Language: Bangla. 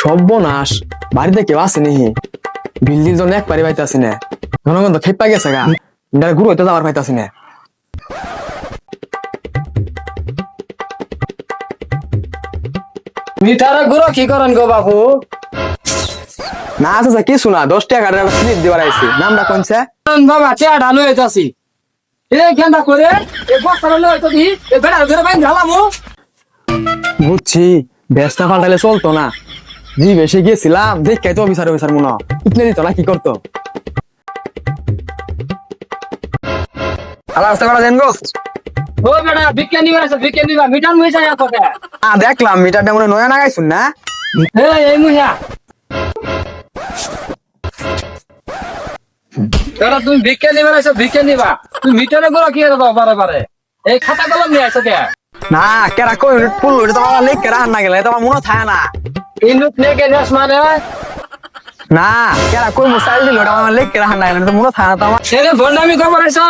সর্বনাশ, বাড়িতে কেউ আছে নি? বিল্ডির জন্য একবারে পাইতাছি না, জনগণ তো খেপা গেছে গা, গুরু হইতে যাবার পাইতাছি না। মিঠারে গুঁড়ো কি করেন গো বাবু? না আছে কিছু না, 10 টাকা স্লিপ দিবার আইছি, নামটা কোনছে? বাবা চেয়ারটা লয়ে যাচ্ছি এই কেনটা করে এই বস্তাটা লয়ে তো দি এই বেড়া ধরে বাইন ঢালামু। বুঝছি, ব্যস্তা পাল্টাইলে চলতো না। জি বেশি গিয়েছিলাম, দেখাই তো অফিসার মনে ইতনে দিত না, কি করতো? আলাদা রাস্তা করা দেন গো। ও বেড়া বিজ্ঞানী আছে, বিজ্ঞানী বা মিটার মুই যায় তোকে। দেখলাম মিটারটা মনে নয়া নাগাইছুন না। এই মুইয়া তোরা তুমি বিজ্ঞানী বানাইছো, বিজ্ঞানী বা তুমি মিটারে গুঁড়ো কি দাও বারে বারে? এই খাতা কলম নিয়ে আইছো কে? না কেরা কই পুল ওটা তো আমার লেখ কেরা না গেলে তোমার মনে থাকে না। ইনুক নেকে নেস মানে না কেরা কই মোসাইল দিল ওটা আমার লেখ কেরা না গেলে তো মনে থাকে না তোমার। ছেলে ফোন আমি খবর আইছো